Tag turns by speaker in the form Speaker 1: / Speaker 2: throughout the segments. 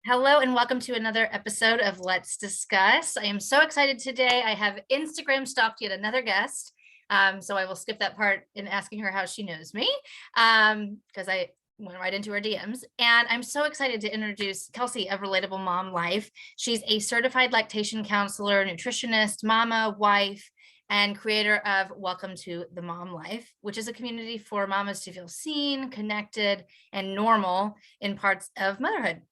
Speaker 1: Hello and welcome to another episode of Let's Discuss. I am so excited today. I have Instagram stalked yet another guest. So I will skip that part in asking her how she knows me because I went right into her DMs. And I'm so excited to introduce Kelsy of Relatable Mom Life. She's a certified lactation counselor, nutritionist, mama, wife, and creator of Welcome to the Mom Life, which is a community for mamas to feel seen, connected, and normal in parts of motherhood.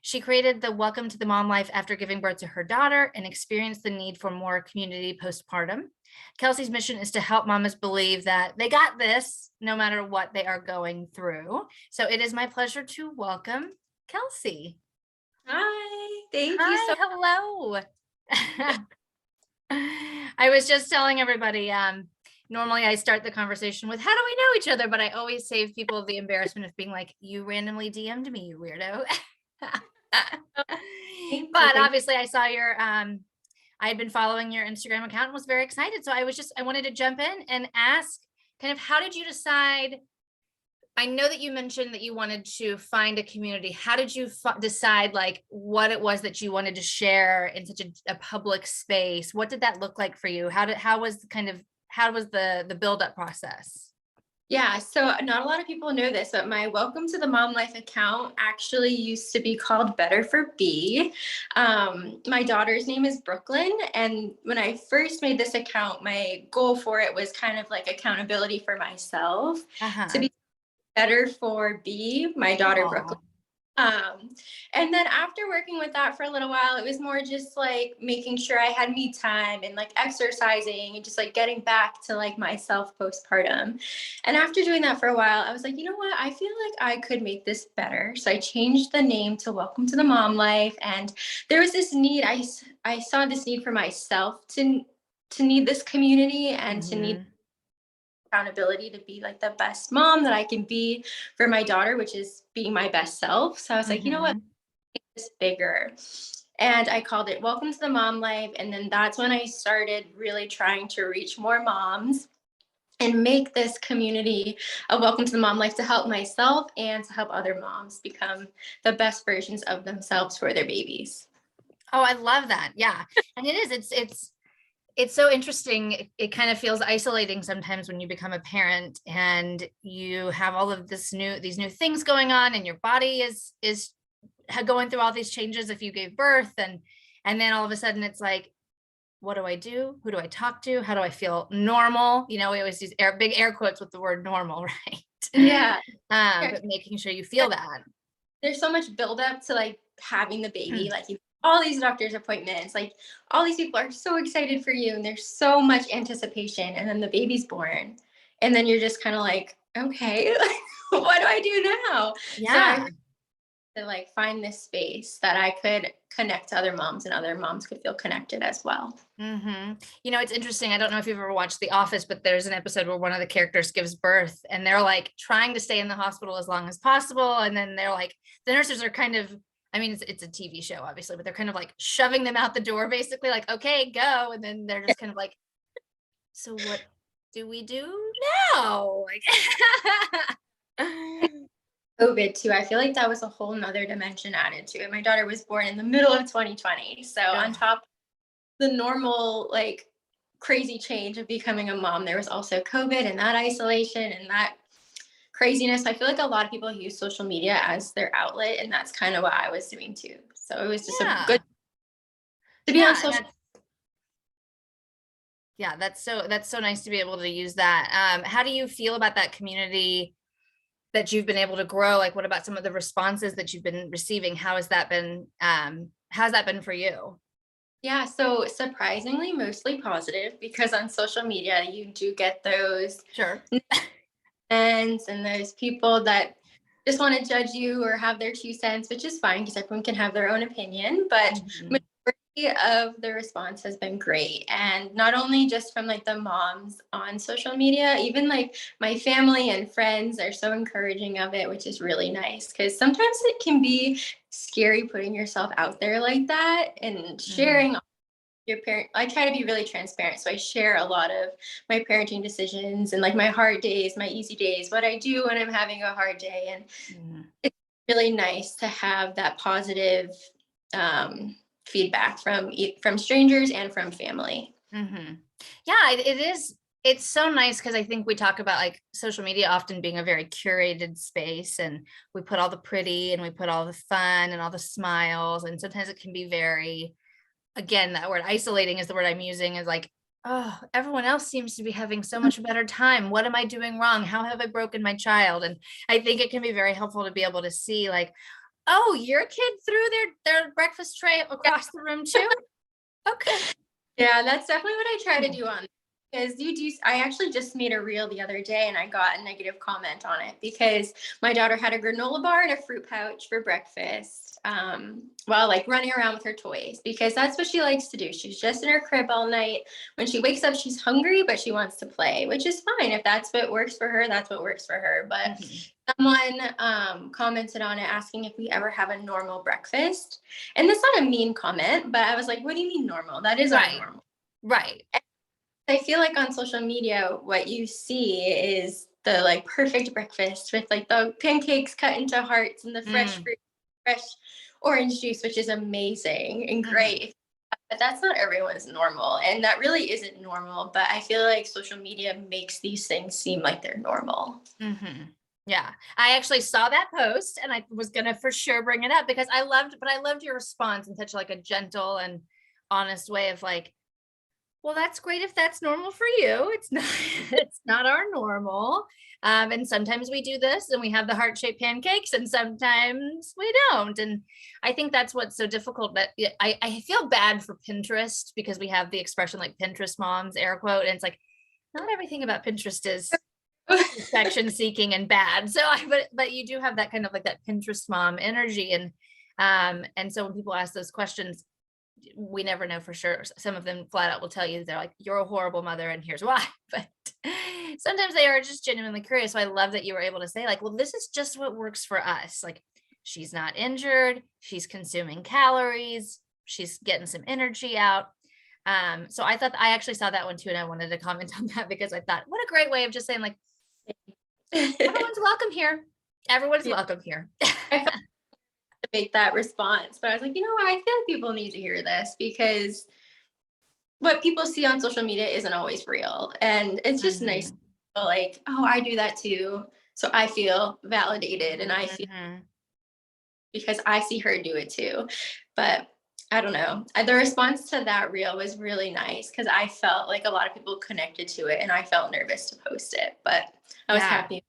Speaker 1: She created the Welcome to the Mom Life after giving birth to her daughter and experienced the need for more community postpartum. Kelsy's mission is to help mamas believe that they got this no matter what they are going through. So it is my pleasure to welcome Kelsy.
Speaker 2: Hi, thank you
Speaker 1: Hi,
Speaker 2: so
Speaker 1: hello. I was just telling everybody, normally I start the conversation with, how do we know each other? But I always save people the embarrassment of being like, you randomly DM'd me, you weirdo.
Speaker 2: much. Thank you.
Speaker 1: But obviously I saw your, I had been following your Instagram account and was very excited. So I wanted to jump in and ask kind of, how did you decide? I know that you mentioned that you wanted to find a community. How did you decide like what it was that you wanted to share in such a public space? What did that look like for you? How was the build up process?
Speaker 2: Yeah, so not a lot of people know this, but my Welcome to the Mom Life account actually used to be called Better for B. My daughter's name is Brooklyn, and when I first made this account, my goal for it was kind of like accountability for myself to
Speaker 1: Uh-huh.
Speaker 2: be better for B, my daughter
Speaker 1: Aw.
Speaker 2: Brooklyn. And then after working with that for a little while, it was more just like making sure I had me time and like exercising and just like getting back to like myself postpartum. And after doing that for a while, I was like, you know what? I feel like I could make this better. So I changed the name to Welcome to the Mom Life. And there was this need, I saw this need for myself to need this community and to need
Speaker 1: Mhm.
Speaker 2: accountability to be like the best mom that I can be for my daughter, which is being my best self. So I was like, you know what?
Speaker 1: Mhm.
Speaker 2: Make this bigger. And I called it Welcome to the Mom Life. And then that's when I started really trying to reach more moms and make this community a Welcome to the Mom Life to help myself and to help other moms become the best versions of themselves for their babies.
Speaker 1: Oh, I love that. Yeah. And it is, it's so interesting. It kind of feels isolating sometimes when you become a parent and you have all of these new things going on and your body is going through all these changes if you gave birth and then all of a sudden it's like, what do I do? Who do I talk to? How do I feel normal? You know, we always use big air quotes with the word normal, right?
Speaker 2: Yeah.
Speaker 1: But making sure you feel that.
Speaker 2: There's so much buildup to like having the baby, like all these doctor's appointments, like all these people are so excited for you, and there's so much anticipation, and then the baby's born, and then you're just kind of like, okay, what do I do now? So I
Speaker 1: Yeah.
Speaker 2: had to like find this space that I could connect to other moms, and other moms could feel connected as well.
Speaker 1: You know, it's interesting. I don't know if you've ever watched The Office, but there's an episode where one of the characters gives birth and they're like trying to stay in the hospital as long as possible. And then they're like, the nurses are kind of, I mean, it's a TV show, obviously, but they're kind of like shoving them out the door, basically, like, okay, go. And then they're just kind of like, so what do we do now? Like,
Speaker 2: COVID too, I feel like that was a whole nother dimension added to it. My daughter was born in the middle of 2020, so on
Speaker 1: ugh,
Speaker 2: top the normal like crazy change of becoming a mom, there was also COVID and that isolation and that craziness. I feel like a lot of people use social media as their outlet, and that's kind of what I was doing too. So it was just a good
Speaker 1: yeah.
Speaker 2: to be on
Speaker 1: Yeah. And
Speaker 2: social.
Speaker 1: that's so nice to be able to use that. How do you feel about that community that you've been able to grow? Like, what about some of the responses that you've been receiving? How's that been for you?
Speaker 2: Yeah, so surprisingly mostly positive, because on social media you do get those
Speaker 1: Sure.
Speaker 2: friends and those people that just want to judge you or have their 2 cents, which is fine because everyone can have their own opinion. But
Speaker 1: Mhm.
Speaker 2: majority of the response has been great, and not only just from like the moms on social media, even like my family and friends are so encouraging of it, which is really nice because sometimes it can be scary putting yourself out there like that and
Speaker 1: Mm.
Speaker 2: sharing your parent. I try to be really transparent, so I share a lot of my parenting decisions and like my hard days, my easy days, what I do when I'm having a hard day. And
Speaker 1: Mhm.
Speaker 2: really nice to have that positive feedback from strangers and from family.
Speaker 1: Mm-hmm. Yeah, it is. It's so nice because I think we talk about like social media often being a very curated space, and we put all the pretty and we put all the fun and all the smiles. And sometimes it can be very, again, that word isolating is the word I'm using, is like, oh, everyone else seems to be having so much better time. What am I doing wrong? How have I broken my child? And I think it can be very helpful to be able to see like, oh, your kid threw their breakfast tray across the room too. Okay.
Speaker 2: Yeah, that's definitely what I try to do on, because I actually just made a reel the other day and I got a negative comment on it because my daughter had a granola bar and a fruit pouch for breakfast, while like running around with her toys, because that's what she likes to do. She's just in her crib all night. When she wakes up, she's hungry, but she wants to play, which is fine. If that's what works for her, that's what works for her. But someone commented on it asking if we ever have a normal breakfast. And that's not a mean comment, but I was like, what do you mean normal? That is our
Speaker 1: Right.
Speaker 2: normal.
Speaker 1: Right.
Speaker 2: I feel like on social media, what you see is the like perfect breakfast with like the pancakes cut into hearts and the fresh fruit, fresh orange juice, which is amazing and great. But that's not everyone's normal. And that really isn't normal. But I feel like social media makes these things seem like they're normal.
Speaker 1: Mm-hmm. Yeah, I actually saw that post and I was gonna for sure bring it up because I loved your response in such like a gentle and honest way of like, well, that's great if that's normal for you. It's not, it's not our normal. And sometimes we do this and we have the heart-shaped pancakes and sometimes we don't. And I think that's what's so difficult. That I feel bad for Pinterest because we have the expression like Pinterest moms, air quote, and it's like, not everything about Pinterest is perfection seeking and bad. So but you do have that kind of like that Pinterest mom energy. And so when people ask those questions, we never know for sure. Some of them flat out will tell you they're like, you're a horrible mother and here's why. But sometimes they are just genuinely curious. So I love that you were able to say like, well, this is just what works for us. Like, she's not injured, she's consuming calories, she's getting some energy out. So I actually saw that one too, and I wanted to comment on that because I thought, what a great way of just saying like, everyone's welcome here. Everyone's welcome here.
Speaker 2: To make that response, but I was like, you know what, I feel like people need to hear this because what people see on social media isn't always real, and it's just nice to feel like, oh, I do that too, so I feel validated and I feel because I see her do it too. But I don't know, the response to that reel was really nice because I felt like a lot of people connected to it and I felt nervous to post it, but I was happy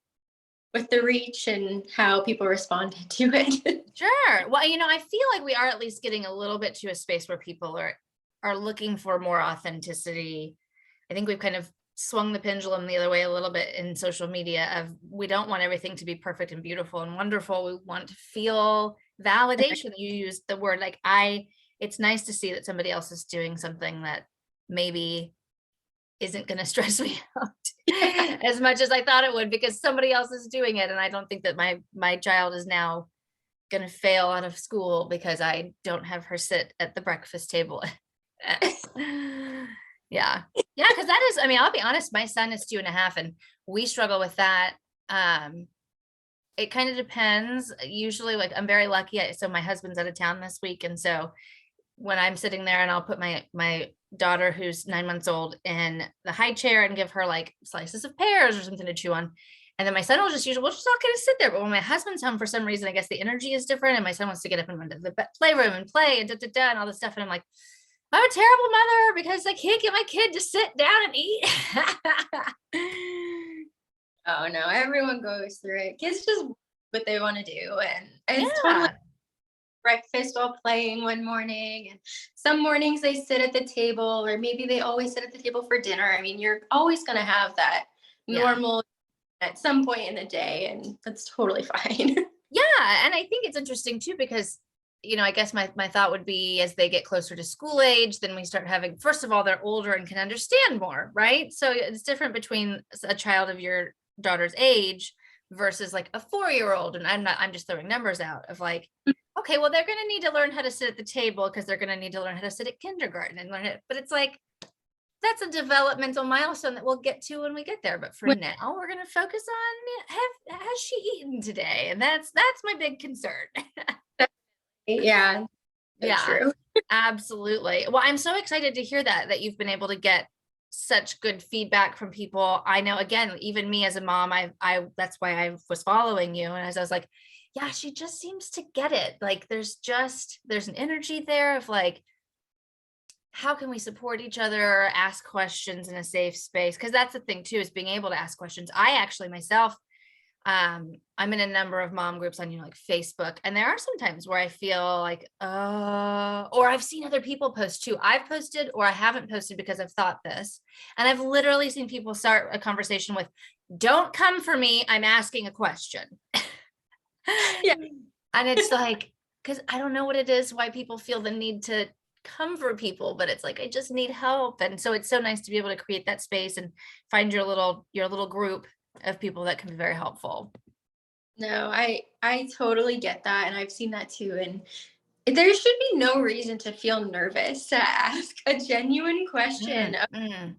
Speaker 2: with the reach and how people responded to it.
Speaker 1: Sure. Well, I feel like we are at least getting a little bit to a space where people are looking for more authenticity. I think we've kind of swung the pendulum the other way a little bit in social media of we don't want everything to be perfect and beautiful and wonderful. We want to feel validation. You used the word like it's nice to see that somebody else is doing something that maybe isn't going to stress me out as much as I thought it would because somebody else is doing it. And I don't think that my child is now going to fail out of school because I don't have her sit at the breakfast table. Yeah. Yeah. Cause that is, I'll be honest, my son is 2.5 and we struggle with that. It kind of depends. Usually like I'm very lucky. So my husband's out of town this week. And so when I'm sitting there and I'll put my daughter who's 9 months old in the high chair and give her like slices of pears or something to chew on. And then my son will just we'll just all kind of sit there. But when my husband's home, for some reason, I guess the energy is different. And my son wants to get up and run to the playroom and play and and all this stuff. And I'm like, I'm a terrible mother because I can't get my kid to sit down and eat.
Speaker 2: Oh no, everyone goes through it. Kids just what they want to do. And it's totally breakfast while playing one morning. And some mornings they sit at the table, or maybe they always sit at the table for dinner. You're always going to have that normal at some point in the day, and that's totally fine.
Speaker 1: Yeah. And I think it's interesting too, because, I guess my thought would be as they get closer to school age, then we start having, first of all, they're older and can understand more, right? So it's different between a child of your daughter's age versus like a 4-year-old. And I'm just throwing numbers out of like, okay, well, they're going to need to learn how to sit at the table because they're going to need to learn how to sit at kindergarten and learn it. But it's like, that's a developmental milestone that we'll get to when we get there. But for now, we're going to focus on has she eaten today? And that's my big concern.
Speaker 2: Yeah.
Speaker 1: Yeah,
Speaker 2: True.
Speaker 1: absolutely. Well, I'm so excited to hear that you've been able to get such good feedback from people. I know, again, even me as a mom, I that's why I was following you. And as I was like, yeah, she just seems to get it. Like there's an energy there of like, how can we support each other or ask questions in a safe space? Because that's the thing too, is being able to ask questions. I actually myself, I'm in a number of mom groups on, like Facebook, and there are some times where I feel like, or I've seen other people post too. I've posted or I haven't posted because I've thought this, and I've literally seen people start a conversation with, don't come for me, I'm asking a question.
Speaker 2: Yeah.
Speaker 1: And it's like, because I don't know what it is, why people feel the need to comfort people, but it's like, I just need help. And so it's so nice to be able to create that space and find your little group of people that can be very helpful.
Speaker 2: No, I totally get that, and I've seen that too. And there should be no reason to feel nervous to ask a genuine question of being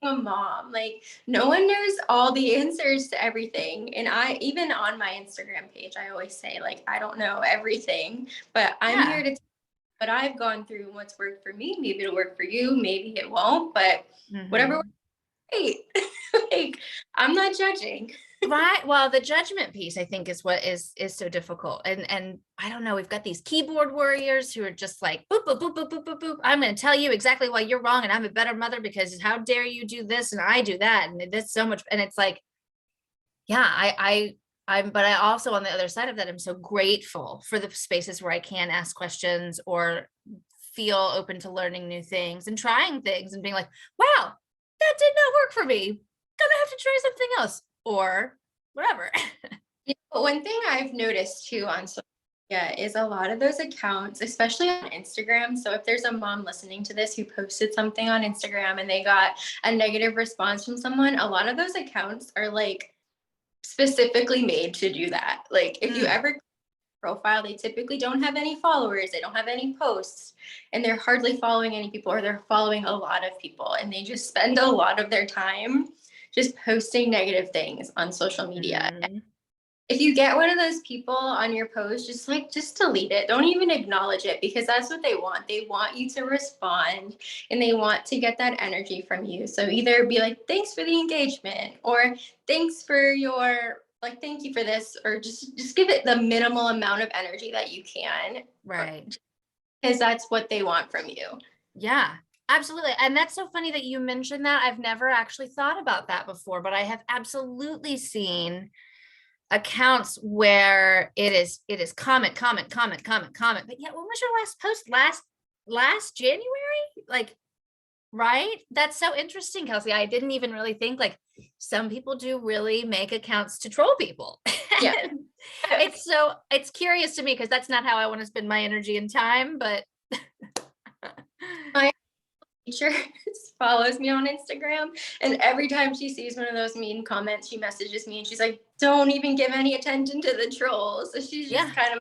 Speaker 2: a mom. Like no one knows all the answers to everything. And I even on my Instagram page, I always say like I don't know everything, but I'm here to tell you what I've gone through and what's worked for me. Maybe it'll work for you, maybe it won't, but whatever works, great. Like I'm not judging.
Speaker 1: Right. Well, the judgment piece, I think, is what is so difficult. And I don't know, we've got these keyboard warriors who are just like, boop, boop, boop, boop, boop, boop, boop. I'm going to tell you exactly why you're wrong. And I'm a better mother because how dare you do this? And I do that. And it's so much. And it's like, yeah, but I also, on the other side of that, I'm so grateful for the spaces where I can ask questions or feel open to learning new things and trying things and being like, wow, that did not work for me. Gonna have to try something else. Or whatever.
Speaker 2: One thing I've noticed too on social media is a lot of those accounts, especially on Instagram. So if there's a mom listening to this who posted something on Instagram and they got a negative response from someone, a lot of those accounts are like specifically made to do that. Like if you ever profile, they typically don't have any followers, they don't have any posts, and they're hardly following any people, or they're following a lot of people, and they just spend a lot of their time just posting negative things on social media. If you get one of those people on your post, just delete it. Don't even acknowledge it, because that's what they want. They want you to respond and they want to get that energy from you. So either be like, thanks for the engagement, or thanks for your, like, thank you for this, or just give it the minimal amount of energy that you can.
Speaker 1: Right.
Speaker 2: Because that's what they want from you.
Speaker 1: Yeah. Absolutely. And that's so funny that you mentioned that. I've never actually thought about that before, but I have absolutely seen accounts where it is comment, comment, comment, comment, comment. But yeah, when was your last post? Last January? Like, right? That's so interesting, Kelsy. I didn't even really think, like, some people do really make accounts to troll people.
Speaker 2: Yeah.
Speaker 1: It's curious to me because that's not how I want to spend my energy and time, but
Speaker 2: my teacher follows me on Instagram, and every time she sees one of those mean comments, she messages me and she's like, don't even give any attention to the trolls. So she's just kind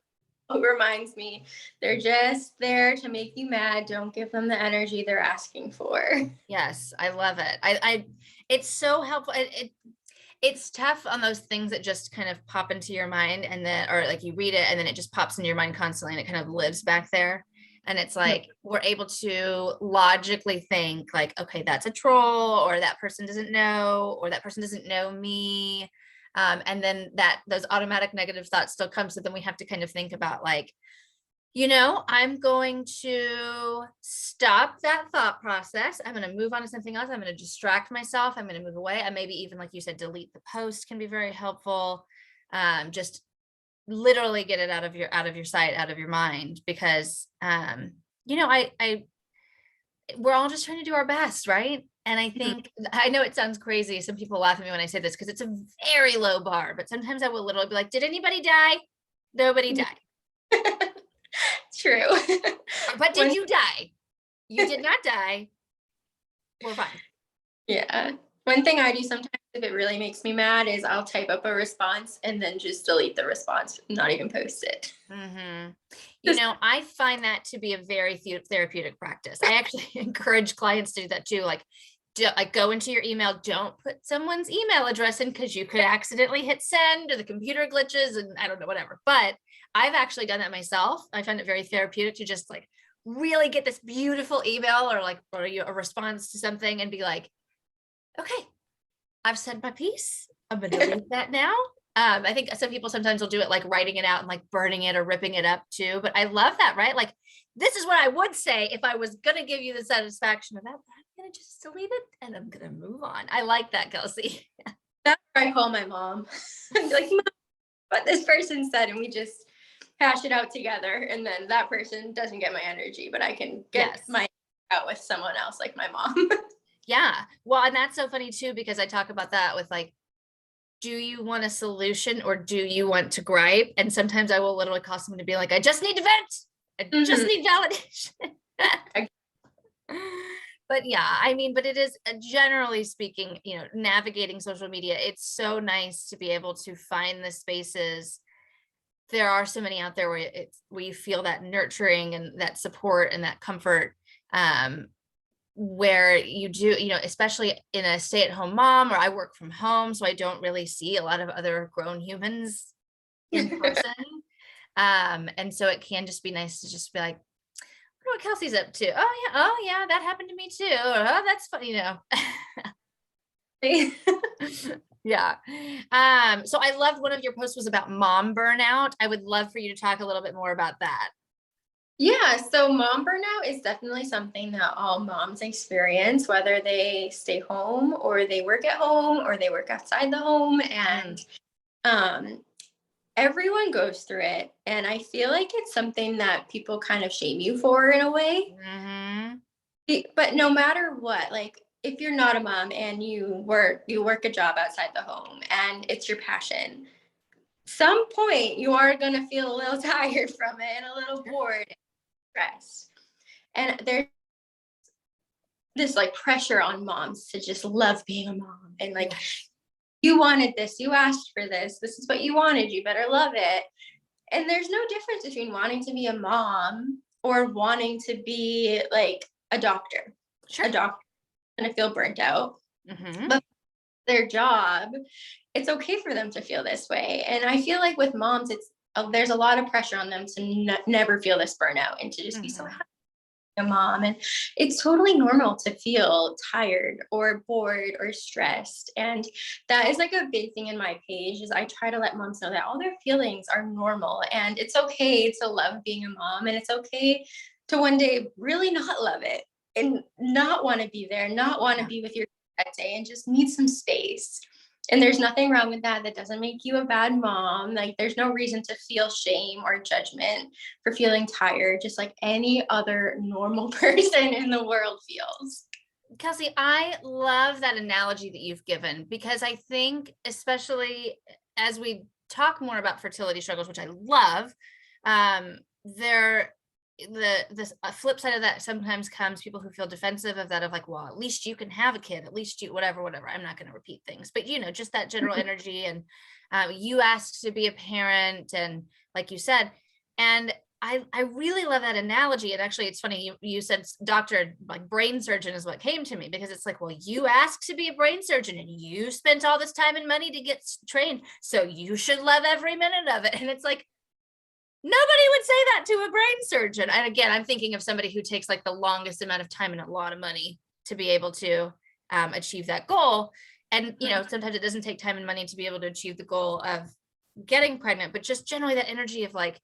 Speaker 2: of reminds me, they're just there to make you mad. Don't give them the energy they're asking for.
Speaker 1: Yes, I love it. It's so helpful. It's tough on those things that just kind of pop into your mind, and then, or like you read it and then it just pops into your mind constantly and it kind of lives back there. And it's like, we're able to logically think like, okay, that's a troll, or that person doesn't know, or that person doesn't know me. And then those automatic negative thoughts still come. So then we have to kind of think about like, I'm going to stop that thought process. I'm going to move on to something else. I'm going to distract myself. I'm going to move away. And maybe even, like you said, delete the post can be very helpful. Just literally get it out of your sight, out of your mind, because we're all just trying to do our best, right? And I think, I know it sounds crazy, some people laugh at me when I say this because it's a very low bar, but sometimes I will literally be like, did anybody die? Nobody died.
Speaker 2: True.
Speaker 1: But did you die? You did not die. We're fine.
Speaker 2: Yeah. One thing I do sometimes, if it really makes me mad, is I'll type up a response and then just delete the response, not even post it.
Speaker 1: I find that to be a very therapeutic practice. I actually encourage clients to do that too. Like, like go into your email, don't put someone's email address in because you could accidentally hit send or the computer glitches and I don't know, whatever. But I've actually done that myself. I find it very therapeutic to just like really get this beautiful email or like or a response to something and be like, okay, I've said my piece. I'm gonna delete that now. I think some people sometimes will do it like writing it out and like burning it or ripping it up too. But I love that, right? Like, this is what I would say if I was gonna give you the satisfaction of that. I'm gonna just delete it and I'm gonna move on. I like that, Kelsy.
Speaker 2: That's where I call my mom. I'm like, Mom, what this person said, and we just hash it out together. And then that person doesn't get my energy, but I can get my out with someone else, like my mom.
Speaker 1: Yeah. Well, and that's so funny too, because I talk about that with like, do you want a solution or do you want to gripe? And sometimes I will literally call someone to be like, I just need to vent. I just need validation. But yeah, I mean, but it is generally speaking, you know, navigating social media. It's so nice to be able to find the spaces. There are so many out there where we feel that nurturing and that support and that comfort. Where you do, you know, especially in a stay-at-home mom, or I work from home, so I don't really see a lot of other grown humans in person. And so it can just be nice to just be like, I wonder what Kelsey's up to. Oh yeah, that happened to me too. Or, oh, that's funny, you know. Yeah. So I loved one of your posts was about mom burnout. I would love for you to talk a little bit more about that.
Speaker 2: Yeah, so mom burnout is definitely something that all moms experience, whether they stay home or they work at home or they work outside the home. And everyone goes through it. And I feel like it's something that people kind of shame you for in a way. But no matter what, like if you're not a mom and you work a job outside the home and it's your passion, some point you are going to feel a little tired from it and a little bored. Stress. And there's this like pressure on moms to just love being a mom and like, you wanted this, you asked for this is what you wanted, you better love it. And there's no difference between wanting to be a mom or wanting to be like a doctor. A doctor is going to feel burnt out, but their job, it's okay for them to feel this way. And I feel like with moms, there's a lot of pressure on them to never feel this burnout and to just be so happy a mom. And it's totally normal to feel tired or bored or stressed. And that is like a big thing in my page is I try to let moms know that all their feelings are normal and it's okay to love being a mom. And it's okay to one day really not love it and not want to be there, not want to be with your kid that day and just need some space. And there's nothing wrong with that. That doesn't make you a bad mom. Like there's no reason to feel shame or judgment for feeling tired, just like any other normal person in the world feels.
Speaker 1: Kelsy, I love that analogy that you've given because I think, especially as we talk more about fertility struggles, which I love, the flip side of that sometimes comes people who feel defensive of that, of like, well, at least you can have a kid, at least you, whatever. I'm not going to repeat things, but you know, just that general energy. And you asked to be a parent, and like you said, and I really love that analogy. And actually, it's funny you said doctor, like brain surgeon is what came to me, because it's like, well, you asked to be a brain surgeon and you spent all this time and money to get trained, so you should love every minute of it. And it's like, nobody would say that to a brain surgeon. And again, I'm thinking of somebody who takes like the longest amount of time and a lot of money to be able to achieve that goal. And, you know, sometimes it doesn't take time and money to be able to achieve the goal of getting pregnant, but just generally that energy of like,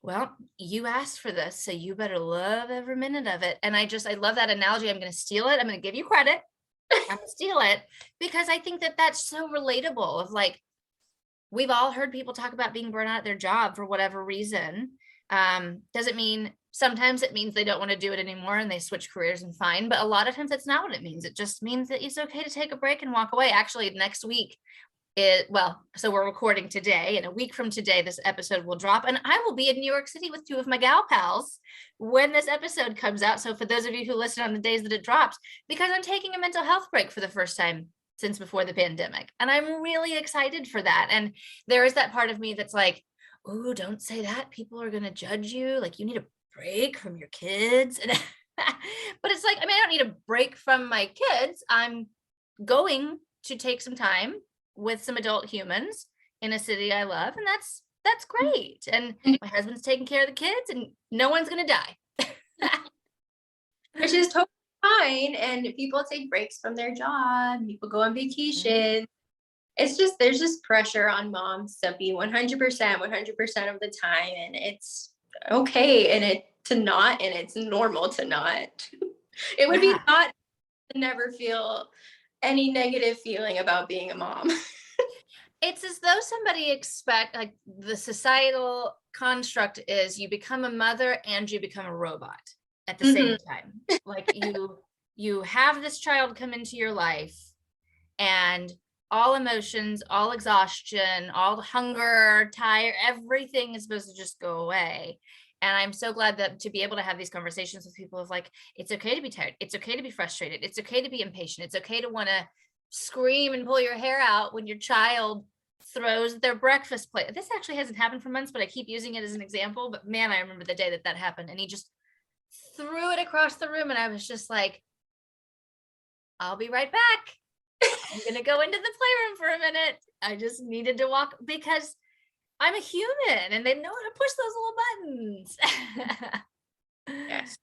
Speaker 1: well, you asked for this, so you better love every minute of it. And I love that analogy. I'm going to steal it. I'm going to give you credit. I'm going to steal it because I think that that's so relatable of like, we've all heard people talk about being burnt out at their job for whatever reason. Doesn't mean, sometimes it means they don't want to do it anymore and they switch careers and fine. But a lot of times that's not what it means. It just means that it's okay to take a break and walk away. Actually, next week, so we're recording today, and a week from today, this episode will drop, and I will be in New York City with two of my gal pals when this episode comes out. So for those of you who listen on the days that it drops, because I'm taking a mental health break for the first time since before the pandemic. And I'm really excited for that. And there is that part of me that's like, oh, don't say that. People are going to judge you. Like you need a break from your kids. And But it's like, I mean, I don't need a break from my kids. I'm going to take some time with some adult humans in a city I love, and that's great. And my husband's taking care of the kids, and no one's gonna die.
Speaker 2: Which is totally fine. And people take breaks from their job, people go on vacation. It's just, there's just pressure on moms to be 100%, 100% of the time. And it's okay. And it to not, and it's normal to not. It would be
Speaker 1: Yeah.
Speaker 2: not to never feel any negative feeling about being a mom.
Speaker 1: It's as though somebody expect, like, the societal construct is you become a mother and you become a robot at the same time. Like you have this child come into your life, and all emotions, all exhaustion, all hunger, tired, everything is supposed to just go away. And I'm so glad that to be able to have these conversations with people of like, it's okay to be tired. It's okay to be frustrated. It's okay to be impatient. It's okay to want to scream and pull your hair out when your child throws their breakfast plate. This actually hasn't happened for months, but I keep using it as an example. But man, I remember the day that that happened, and he just threw it across the room. And I was just like, I'll be right back. I'm going to go into the playroom for a minute. I just needed to walk because I'm a human and they know how to push those little buttons.
Speaker 2: Yes.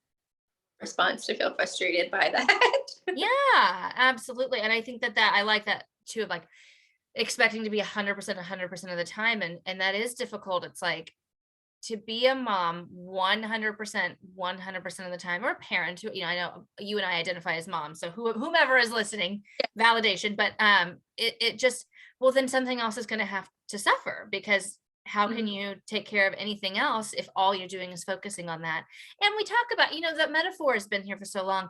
Speaker 2: Response to feel frustrated by that.
Speaker 1: Yeah, absolutely. And I think that I like that too, of like expecting to be 100% of the time. And that is difficult. It's like to be a mom 100% of the time, or a parent who, I know you and I identify as moms. So whomever is listening, validation, but it just, well, then something else is going to have to suffer, because how can you take care of anything else if all you're doing is focusing on that? And we talk about, that metaphor has been here for so long,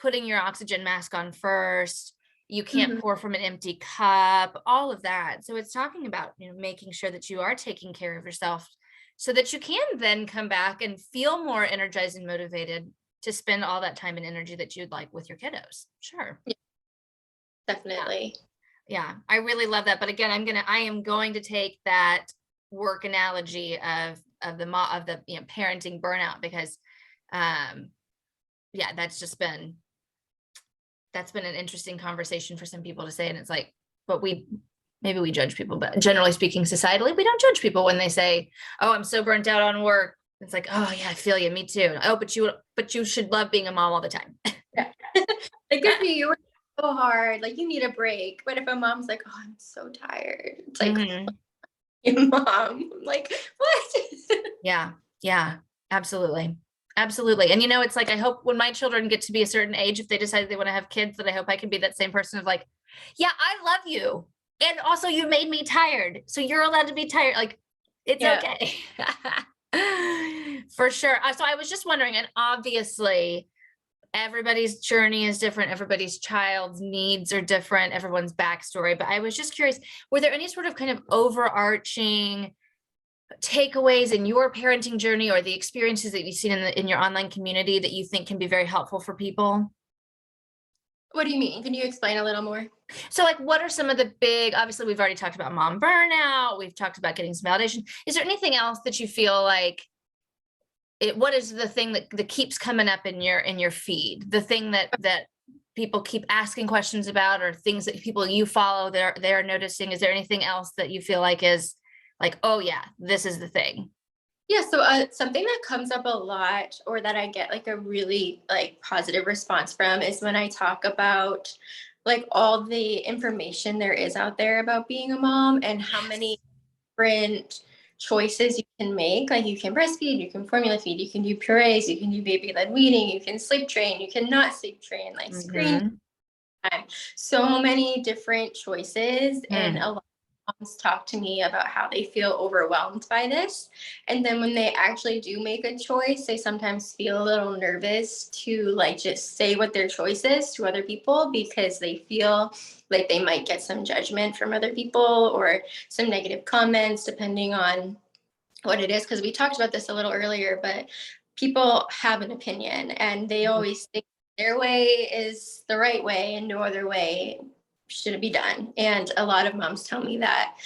Speaker 1: putting your oxygen mask on first. You can't pour from an empty cup, all of that. So it's talking about, making sure that you are taking care of yourself so that you can then come back and feel more energized and motivated to spend all that time and energy that you'd like with your kiddos. Sure.
Speaker 2: Yeah, definitely.
Speaker 1: Yeah, I really love that. But again, I am going to take that work analogy of the parenting burnout, because that's been an interesting conversation for some people to say. And it's like, but maybe we judge people, but generally speaking, societally, we don't judge people when they say, oh, I'm so burnt out on work. It's like, oh yeah, I feel you, me too. Oh, but you should love being a mom all the time.
Speaker 2: Yeah. Like, good for you. You work so hard, like you need a break. But if a mom's like, oh, I'm so tired, it's like, mom, I'm like, what?
Speaker 1: Yeah, absolutely. And it's like, I hope when my children get to be a certain age, if they decide they want to have kids, that I hope I can be that same person of like, yeah, I love you. And also you made me tired. So you're allowed to be tired. Like, it's okay. For sure. So I was just wondering, and obviously everybody's journey is different. Everybody's child's needs are different. Everyone's backstory. But I was just curious, were there any sort of kind of overarching takeaways in your parenting journey, or the experiences that you've seen in your online community that you think can be very helpful for people?
Speaker 2: What do you mean? Can you explain a little more?
Speaker 1: So like, what are some of the big, obviously we've already talked about mom burnout. We've talked about getting some validation. Is there anything else that you feel like what is the thing that keeps coming up in your feed? The thing that people keep asking questions about, or things that people you follow, they're noticing? Is there anything else that you feel like is like, oh yeah, this is the thing?
Speaker 2: Yeah, so something that comes up a lot, or that I get like a really like positive response from, is when I talk about like all the information there is out there about being a mom, and how many different choices you can make. Like, you can breastfeed, you can formula feed, you can do purees, you can do baby led weaning, you can sleep train, you can not sleep train, like screen time. So many different choices, and a lot of moms talk to me about how they feel overwhelmed by this. And then when they actually do make a choice, they sometimes feel a little nervous to like just say what their choice is to other people, because they feel like they might get some judgment from other people, or some negative comments, depending on what it is. Because we talked about this a little earlier, but people have an opinion, and they always think their way is the right way and no other way should it be done. And a lot of moms tell me that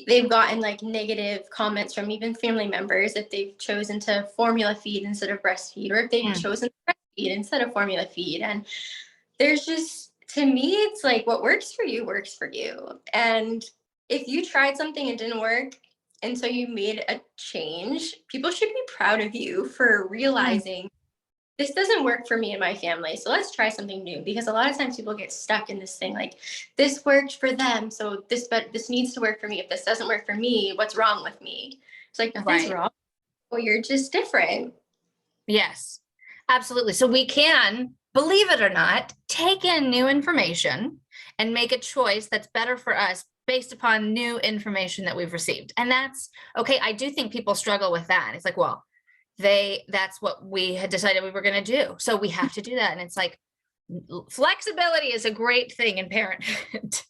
Speaker 2: they've gotten like negative comments from even family members if they've chosen to formula feed instead of breastfeed, or if they've chosen to breastfeed feed instead of formula feed. And there's just, to me, it's like what works for you works for you. And if you tried something and didn't work, and so you made a change, people should be proud of you for
Speaker 1: Mm.
Speaker 2: realizing this doesn't work for me and my family. So let's try something new. Because a lot of times people get stuck in this thing like this worked for them. So this needs to work for me. If this doesn't work for me, what's wrong with me? It's like nothing's
Speaker 1: Right.
Speaker 2: wrong. Well, you're just different.
Speaker 1: Yes, absolutely. So we can, believe it or not, take in new information and make a choice that's better for us based upon new information that we've received. And that's okay. I do think people struggle with that. It's like, well, that's what we had decided we were going to do. So we have to do that. And it's like, flexibility is a great thing in parenthood.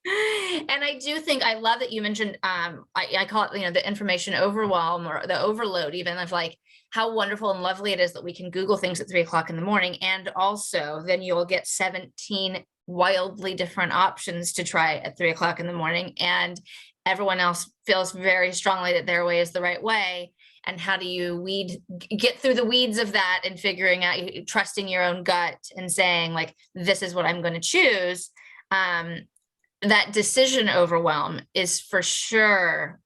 Speaker 1: And I do think I love that you mentioned I call it, the information overwhelm or the overload, even of like how wonderful and lovely it is that we can Google things at 3 o'clock in the morning. And also then you'll get 17 wildly different options to try at 3 o'clock in the morning. And everyone else feels very strongly that their way is the right way. And how do you get through the weeds of that and figuring out, trusting your own gut and saying like, this is what I'm going to choose. That decision overwhelm is for sure,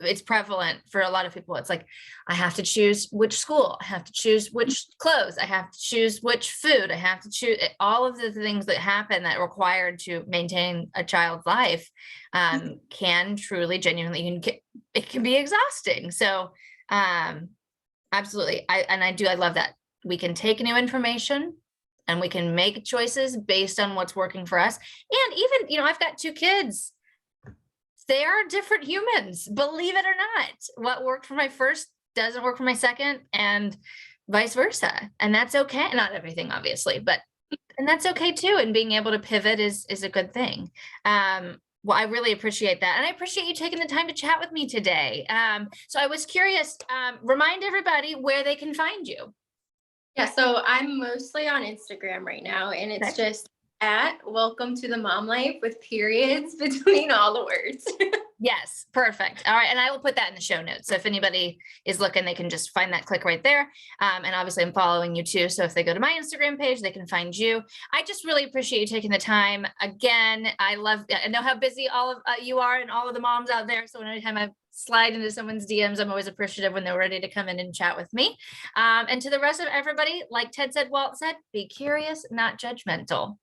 Speaker 1: it's prevalent for a lot of people. It's like, I have to choose which school, I have to choose which clothes, I have to choose which food, I have to choose all of the things that happen that are required to maintain a child's life, can truly, genuinely, it can be exhausting. So, absolutely. I love that we can take new information and we can make choices based on what's working for us. And even, I've got 2 kids. They are different humans, believe it or not. What worked for my first doesn't work for my second, and vice versa. And that's okay. Not everything, obviously, and that's okay too. And being able to pivot is a good thing. Well, I really appreciate that. And I appreciate you taking the time to chat with me today. So I was curious, remind everybody where they can find you.
Speaker 2: Yeah, so I'm mostly on Instagram right now, and it's
Speaker 1: Okay.
Speaker 2: just at welcome to the mom life with periods between all the words.
Speaker 1: Yes, perfect. All right. And I will put that in the show notes. So if anybody is looking, they can just find that click right there. And obviously I'm following you too. So if they go to my Instagram page, they can find you. I just really appreciate you taking the time. Again, I know how busy all of you are and all of the moms out there. So anytime I slide into someone's DMs, I'm always appreciative when they're ready to come in and chat with me. And to the rest of everybody, like Walt said, be curious, not judgmental.